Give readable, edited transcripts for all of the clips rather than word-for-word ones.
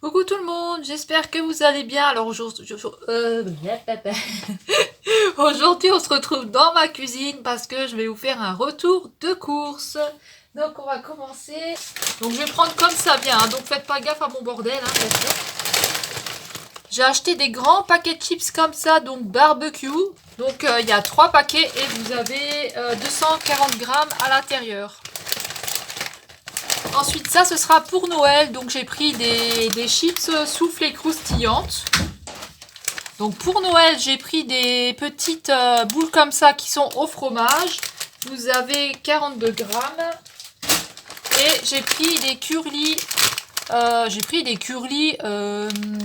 Coucou tout le monde, j'espère que vous allez bien. Alors aujourd'hui on se retrouve dans ma cuisine parce que je vais vous faire un retour de course. Donc on va commencer. Donc je vais prendre comme ça vient, hein. Donc faites pas gaffe à mon bordel, hein, bien sûr. J'ai acheté des grands paquets de chips comme ça, donc barbecue. Donc il y a 3 paquets et vous avez 240 grammes à l'intérieur. Ensuite, ça, ce sera pour Noël. Donc, j'ai pris des chips soufflées croustillantes. Donc, pour Noël, j'ai pris des petites boules comme ça qui sont au fromage. Vous avez 42 grammes. Et j'ai pris des curlis.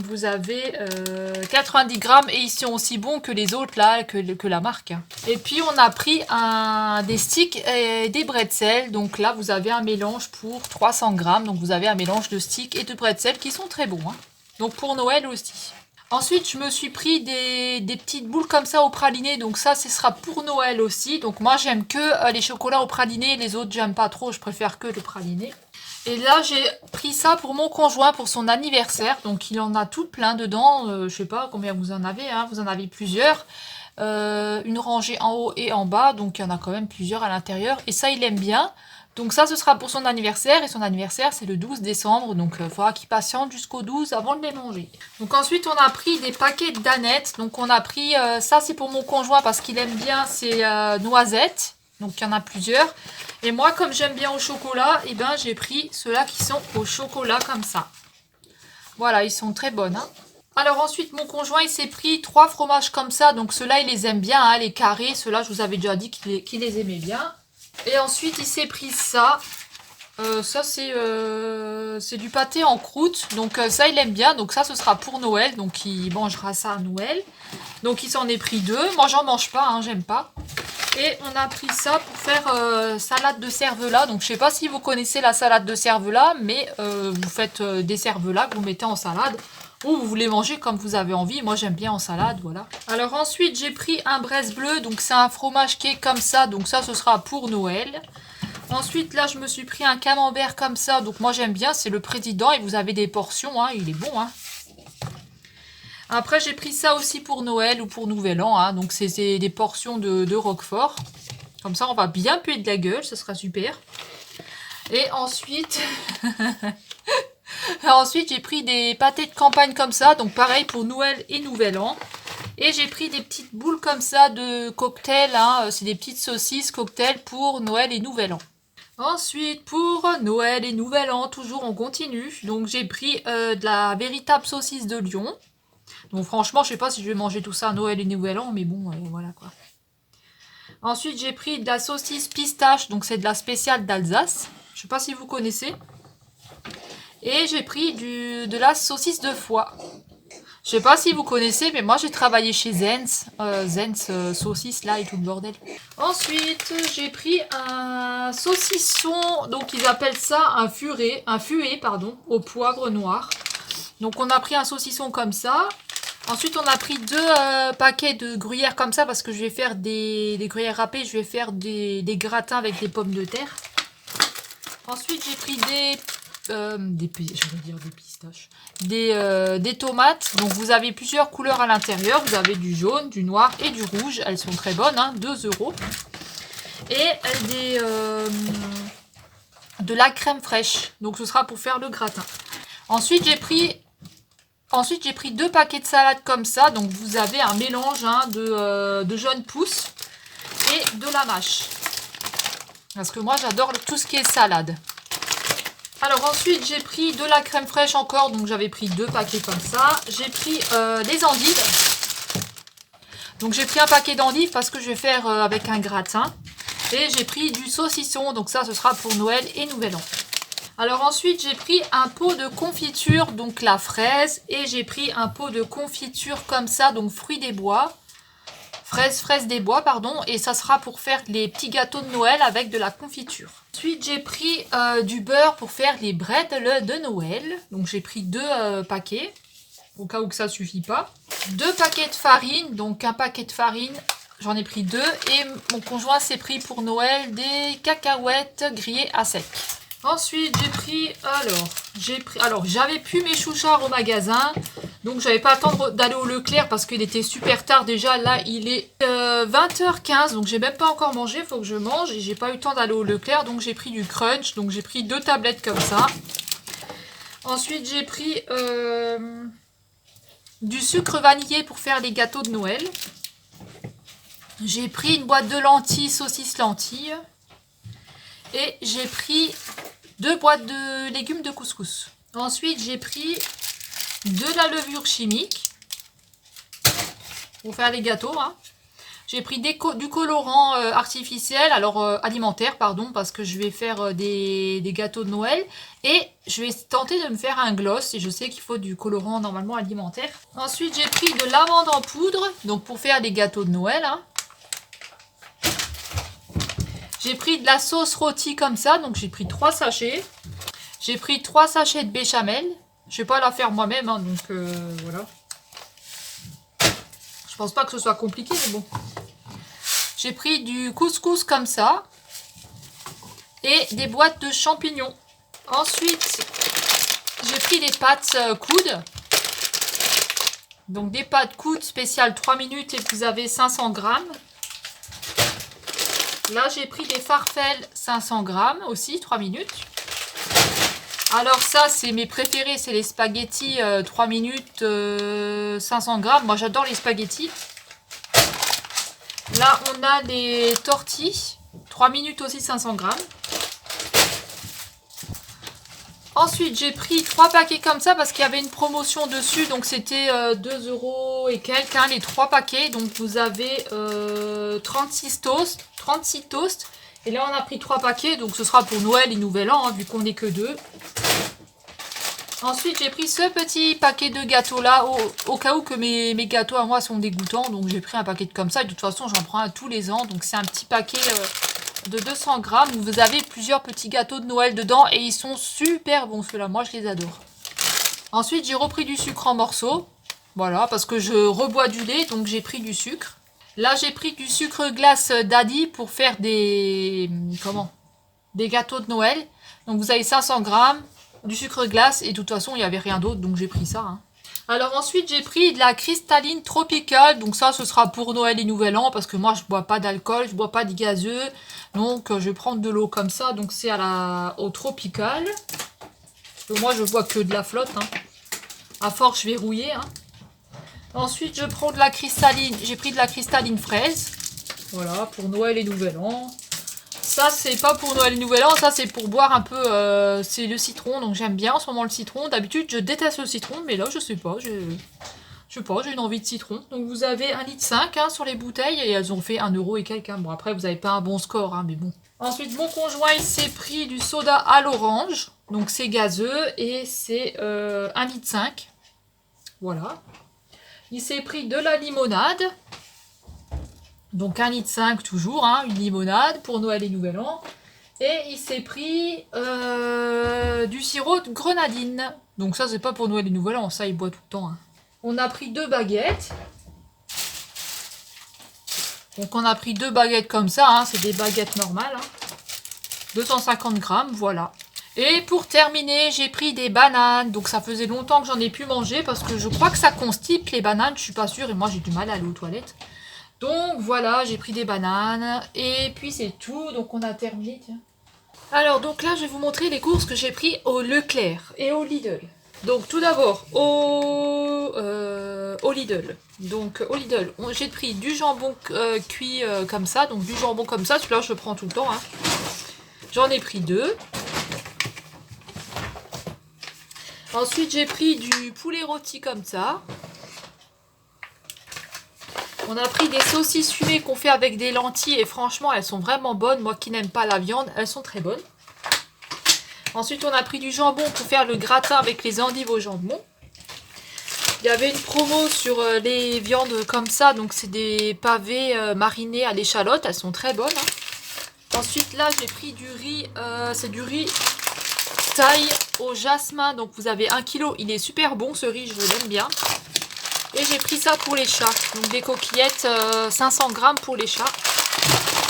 Vous avez 90 grammes et ils sont aussi bons que les autres là, que la marque. Et puis on a pris des sticks et des bretzels. Donc là vous avez un mélange pour 300 grammes. Donc vous avez un mélange de sticks et de bretzels qui sont très bons, hein. Donc pour Noël aussi. Ensuite, je me suis pris des petites boules comme ça au praliné. Donc ça, ce sera pour Noël aussi. Donc moi, j'aime que les chocolats au praliné. Les autres, j'aime pas trop. Je préfère que le praliné. Et là, j'ai pris ça pour mon conjoint pour son anniversaire. Donc il en a tout plein dedans. Je sais pas combien vous en avez, hein. Vous en avez plusieurs. Une rangée en haut et en bas. Donc il y en a quand même plusieurs à l'intérieur. Et ça, il aime bien. Donc ça, ce sera pour son anniversaire. Et son anniversaire, c'est le 12 décembre. Donc il faudra qu'il patiente jusqu'au 12 avant de les manger. Donc ensuite, on a pris des paquets de danettes. Donc on a pris, ça c'est pour mon conjoint parce qu'il aime bien ces noisettes. Donc il y en a plusieurs. Et moi, comme j'aime bien au chocolat, et ben j'ai pris ceux-là qui sont au chocolat comme ça. Voilà, ils sont très bonnes, hein. Alors ensuite, mon conjoint, il s'est pris 3 fromages comme ça. Donc ceux-là, il les aime bien, hein, les carrés. Ceux-là, je vous avais déjà dit qu'il les aimait bien. Et ensuite, il s'est pris ça. Ça, c'est du pâté en croûte. Donc ça, il aime bien. Donc ça, ce sera pour Noël. Donc il mangera ça à Noël. Donc il s'en est pris 2. Moi, j'en mange pas, hein, j'aime pas. Et on a pris ça pour faire salade de cervelas. Donc je sais pas si vous connaissez la salade de cervelas, mais vous faites des cervelas que vous mettez en salade. Ou vous voulez manger comme vous avez envie. Moi j'aime bien en salade, voilà. Alors ensuite j'ai pris un Bresse bleu. Donc c'est un fromage qui est comme ça. Donc ça ce sera pour Noël. Ensuite là je me suis pris un camembert comme ça. Donc moi j'aime bien, c'est le président. Et vous avez des portions, hein, il est bon, hein. Après, j'ai pris ça aussi pour Noël ou pour Nouvel An, hein. Donc, c'est des portions de Roquefort. Comme ça, on va bien puer de la gueule. Ce sera super. Et ensuite... ensuite, j'ai pris des pâtés de campagne comme ça. Donc, pareil pour Noël et Nouvel An. Et j'ai pris des petites boules comme ça de cocktail, hein. C'est des petites saucisses cocktail pour Noël et Nouvel An. Ensuite, pour Noël et Nouvel An, toujours on continue. Donc, j'ai pris de la véritable saucisse de Lyon. Donc franchement, je sais pas si je vais manger tout ça à Noël et Nouvel An, mais bon, voilà quoi. Ensuite, j'ai pris de la saucisse pistache, donc c'est de la spéciale d'Alsace. Je sais pas si vous connaissez. Et j'ai pris de la saucisse de foie. Je sais pas si vous connaissez, mais moi j'ai travaillé chez Zenz. Zenz saucisse là et tout le bordel. Ensuite, j'ai pris un saucisson, donc ils appellent ça un fuet, pardon, au poivre noir. Donc on a pris un saucisson comme ça. Ensuite, on a pris 2 paquets de gruyère comme ça parce que je vais faire des gruyères râpées. Je vais faire des gratins avec des pommes de terre. Ensuite, j'ai pris des pistaches. Des tomates. Donc, vous avez plusieurs couleurs à l'intérieur. Vous avez du jaune, du noir et du rouge. Elles sont très bonnes, hein, 2 €. Et de la crème fraîche. Donc, ce sera pour faire le gratin. Ensuite, j'ai pris 2 paquets de salade comme ça. Donc vous avez un mélange, hein, de jaunes pousses et de la mâche. Parce que moi j'adore tout ce qui est salade. Alors ensuite j'ai pris de la crème fraîche encore. Donc j'avais pris 2 paquets comme ça. J'ai pris des endives. Donc j'ai pris un paquet d'endives parce que je vais faire avec un gratin. Et j'ai pris du saucisson. Donc ça ce sera pour Noël et Nouvel An. Alors ensuite, j'ai pris un pot de confiture, donc la fraise. Et j'ai pris un pot de confiture comme ça, donc fruits des bois. Fraises des bois, pardon. Et ça sera pour faire les petits gâteaux de Noël avec de la confiture. Ensuite, j'ai pris du beurre pour faire les bretelles de Noël. Donc j'ai pris 2 paquets, au cas où que ça ne suffit pas. 2 paquets de farine, donc un paquet de farine. J'en ai pris 2. Et mon conjoint s'est pris pour Noël des cacahuètes grillées à sec. Ensuite, j'avais plus mes chouchards au magasin. Donc, j'avais pas le temps d'aller au Leclerc parce qu'il était super tard déjà. Là, il est 20h15. Donc, j'ai même pas encore mangé. Il faut que je mange. Et j'ai pas eu le temps d'aller au Leclerc. Donc, j'ai pris du crunch. Donc, j'ai pris 2 tablettes comme ça. Ensuite, j'ai pris du sucre vanillé pour faire les gâteaux de Noël. J'ai pris une boîte de lentilles, saucisses lentilles. Et j'ai pris 2 boîtes de légumes de couscous. Ensuite, j'ai pris de la levure chimique pour faire les gâteaux. Hein. J'ai pris du colorant artificiel, alimentaire, pardon, parce que je vais faire des gâteaux de Noël. Et je vais tenter de me faire un gloss. Et je sais qu'il faut du colorant normalement alimentaire. Ensuite, j'ai pris de l'amande en poudre, donc pour faire des gâteaux de Noël. Hein. J'ai pris de la sauce rôtie comme ça, donc j'ai pris 3 sachets. J'ai pris 3 sachets de béchamel. Je vais pas la faire moi-même, hein, donc voilà. Je pense pas que ce soit compliqué, mais bon. J'ai pris du couscous comme ça. Et des boîtes de champignons. Ensuite, j'ai pris des pâtes coudes. Donc des pâtes coudes spéciales 3 minutes et vous avez 500 grammes. Là, j'ai pris des farfelles 500 grammes aussi, 3 minutes. Alors ça, c'est mes préférés, c'est les spaghettis 3 minutes 500 grammes. Moi, j'adore les spaghettis. Là, on a les tortilles, 3 minutes aussi 500 grammes. Ensuite, j'ai pris 3 paquets comme ça parce qu'il y avait une promotion dessus. Donc, c'était 2 € et quelques, hein, les 3 paquets. Donc, vous avez 36 toasts. Et là, on a pris 3 paquets. Donc, ce sera pour Noël et Nouvel An, hein, vu qu'on n'est que 2. Ensuite, j'ai pris ce petit paquet de gâteaux là, au cas où que mes gâteaux à moi sont dégoûtants. Donc, j'ai pris un paquet de comme ça. Et de toute façon, j'en prends un tous les ans. Donc, c'est un petit paquet de 200 grammes. Vous avez plusieurs petits gâteaux de Noël dedans. Et ils sont super bons, ceux-là. Moi, je les adore. Ensuite, j'ai repris du sucre en morceaux. Voilà, parce que je rebois du lait. Donc, j'ai pris du sucre. Là, j'ai pris du sucre glace Daddy pour faire des gâteaux de Noël. Donc, vous avez 500 grammes. Du sucre glace et de toute façon il n'y avait rien d'autre donc j'ai pris ça. Hein. Alors ensuite j'ai pris de la cristalline tropicale, donc ça ce sera pour Noël et Nouvel An parce que moi je bois pas d'alcool, je bois pas de gazeux, donc je vais prendre de l'eau comme ça, donc c'est au tropical. Moi je bois que de la flotte, hein. À force je vais rouiller. Hein. Ensuite je prends de la cristalline, j'ai pris de la cristalline fraise, voilà pour Noël et Nouvel An. Ça, c'est pas pour Noël et Nouvel An, ça c'est pour boire un peu, c'est le citron, donc j'aime bien en ce moment le citron. D'habitude, je déteste le citron, mais là, je sais pas, j'ai une envie de citron. Donc vous avez 1,5 litre hein, sur les bouteilles, et elles ont fait 1 € et quelques. Hein. Bon, après, vous n'avez pas un bon score, hein, mais bon. Ensuite, mon conjoint, il s'est pris du soda à l'orange, donc c'est gazeux, et c'est 1,5 litre. Voilà. Il s'est pris de la limonade. Donc 1,5 litre toujours, hein, une limonade pour Noël et Nouvel An. Et il s'est pris du sirop de grenadine. Donc ça c'est pas pour Noël et Nouvel An, ça il boit tout le temps. Hein. On a pris 2 baguettes. Donc on a pris 2 baguettes comme ça, hein, c'est des baguettes normales. Hein. 250 grammes, voilà. Et pour terminer, j'ai pris des bananes. Donc ça faisait longtemps que j'en ai pu manger parce que je crois que ça constipe les bananes, je suis pas sûre. Et moi j'ai du mal à aller aux toilettes. Donc voilà, j'ai pris des bananes et puis c'est tout. Donc on a terminé, tiens. Alors donc là, je vais vous montrer les courses que j'ai pris au Leclerc et au Lidl. Donc tout d'abord au Lidl. Donc au Lidl, j'ai pris du jambon cuit comme ça. Donc du jambon comme ça, celui-là je le prends tout le temps. Hein. J'en ai pris 2. Ensuite j'ai pris du poulet rôti comme ça. On a pris des saucisses fumées qu'on fait avec des lentilles et franchement elles sont vraiment bonnes. Moi qui n'aime pas la viande, elles sont très bonnes. Ensuite on a pris du jambon pour faire le gratin avec les endives au jambon. Il y avait une promo sur les viandes comme ça, donc c'est des pavés marinés à l'échalote, elles sont très bonnes. Hein. Ensuite là j'ai pris du riz, c'est du riz thaï au jasmin, donc vous avez 1 kg, il est super bon ce riz, je l'aime bien. Et j'ai pris ça pour les chats. Donc des coquillettes, 500 grammes pour les chats.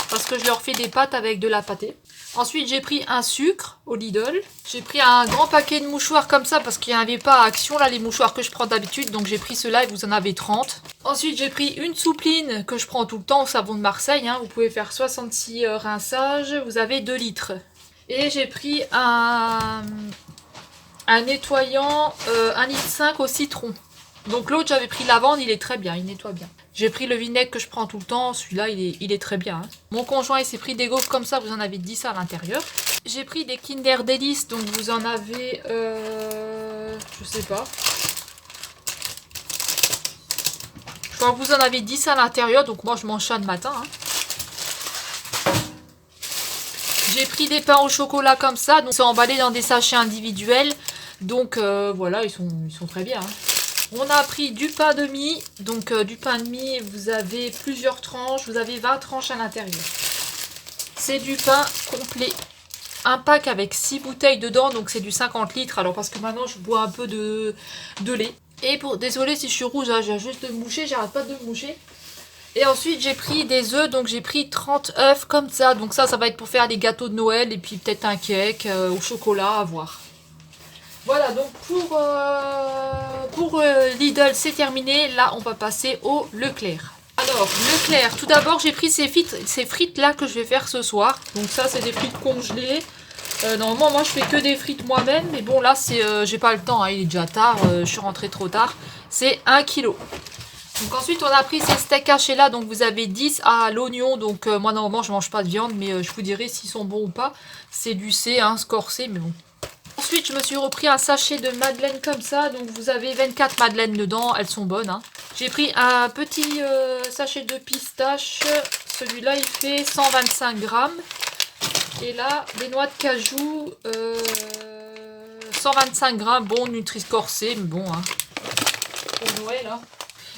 Parce que je leur fais des pâtes avec de la pâtée. Ensuite, j'ai pris un sucre au Lidl. J'ai pris un grand paquet de mouchoirs comme ça parce qu'il n'y en avait pas à Action, là, les mouchoirs que je prends d'habitude. Donc, j'ai pris ceux-là et vous en avez 30. Ensuite, j'ai pris une soupline que je prends tout le temps au savon de Marseille. Hein. Vous pouvez faire 66 rinçages. Vous avez 2 litres. Et j'ai pris un nettoyant 1,5 litre au citron. Donc, l'autre, j'avais pris lavande, il est très bien, il nettoie bien. J'ai pris le vinaigre que je prends tout le temps, celui-là il est très bien. Hein. Mon conjoint il s'est pris des gaufres comme ça, vous en avez 10 à l'intérieur. J'ai pris des Kinder Delice, donc vous en avez, je sais pas. Je crois que vous en avez 10 à l'intérieur, donc moi je mange ça le matin. Hein. J'ai pris des pains au chocolat comme ça, donc c'est emballé dans des sachets individuels. Donc voilà, ils sont très bien. Hein. On a pris du pain de mie, donc du pain de mie, vous avez plusieurs tranches, vous avez 20 tranches à l'intérieur. C'est du pain complet, un pack avec 6 bouteilles dedans, donc c'est du 50 litres, alors parce que maintenant je bois un peu de lait. Et désolé si je suis rouge, hein, j'ai juste de me moucher, j'arrête pas de me moucher. Et ensuite j'ai pris des œufs, donc j'ai pris 30 œufs comme ça, donc ça va être pour faire des gâteaux de Noël, et puis peut-être un cake au chocolat, à voir. Voilà, donc pour Lidl, c'est terminé. Là, on va passer au Leclerc. Alors, Leclerc, tout d'abord, j'ai pris ces frites-là que je vais faire ce soir. Donc ça, c'est des frites congelées. Normalement, moi, je fais que des frites moi-même. Mais bon, là, j'ai pas le temps. Hein, il est déjà tard. Je suis rentrée trop tard. C'est 1 kg. Donc ensuite, on a pris ces steaks hachés là. Donc vous avez 10 à l'oignon. Donc moi, normalement, je mange pas de viande. Mais je vous dirai s'ils sont bons ou pas. C'est du C, hein, scorsé, mais bon. Ensuite, je me suis repris un sachet de madeleine comme ça. Donc, vous avez 24 madeleines dedans. Elles sont bonnes. Hein. J'ai pris un petit sachet de pistache. Celui-là, il fait 125 grammes. Et là, des noix de cajou. 125 grammes. Bon, Nutri-Score C, mais bon. Hein. Pour Noël, hein.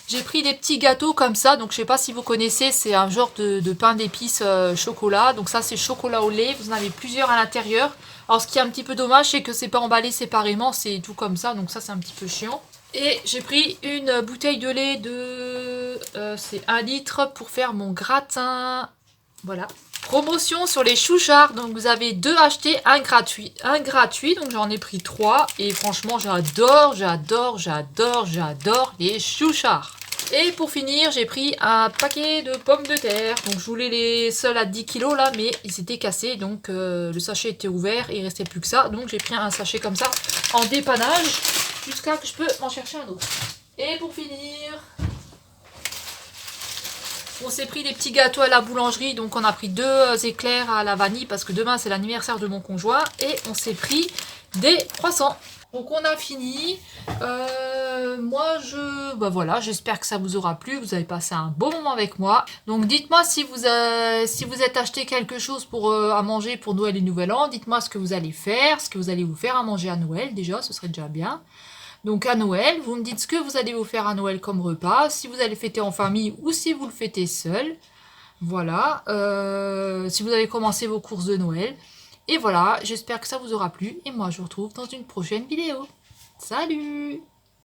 J'ai pris des petits gâteaux comme ça. Donc, je sais pas si vous connaissez. C'est un genre de pain d'épices chocolat. Donc, ça, c'est chocolat au lait. Vous en avez plusieurs à l'intérieur. Alors, ce qui est un petit peu dommage, c'est que c'est pas emballé séparément, c'est tout comme ça, donc ça, c'est un petit peu chiant. Et j'ai pris une bouteille de lait de... c'est 1 litre pour faire mon gratin. Voilà. Promotion sur les chouchards, donc vous avez 2 achetés, un gratuit. Un gratuit, donc j'en ai pris 3. Et franchement, j'adore les chouchards. Et pour finir, j'ai pris un paquet de pommes de terre. Donc je voulais les seuls à 10 kg là, mais ils étaient cassés. Donc le sachet était ouvert et il restait plus que ça. Donc j'ai pris un sachet comme ça en dépannage jusqu'à que je peux m'en chercher un autre. Et pour finir, on s'est pris des petits gâteaux à la boulangerie. Donc on a pris 2 éclairs à la vanille parce que demain c'est l'anniversaire de mon conjoint. Et on s'est pris des croissants. Donc on a fini. Moi voilà, j'espère que ça vous aura plu. Vous avez passé un beau moment avec moi. Donc dites-moi si vous êtes acheté quelque chose à manger pour Noël et Nouvel An. Dites-moi ce que vous allez faire, ce que vous allez vous faire à manger à Noël déjà, ce serait déjà bien. Donc à Noël, vous me dites ce que vous allez vous faire à Noël comme repas, si vous allez fêter en famille ou si vous le fêtez seul. Voilà, si vous avez commencé vos courses de Noël. Et voilà, j'espère que ça vous aura plu et moi je vous retrouve dans une prochaine vidéo. Salut!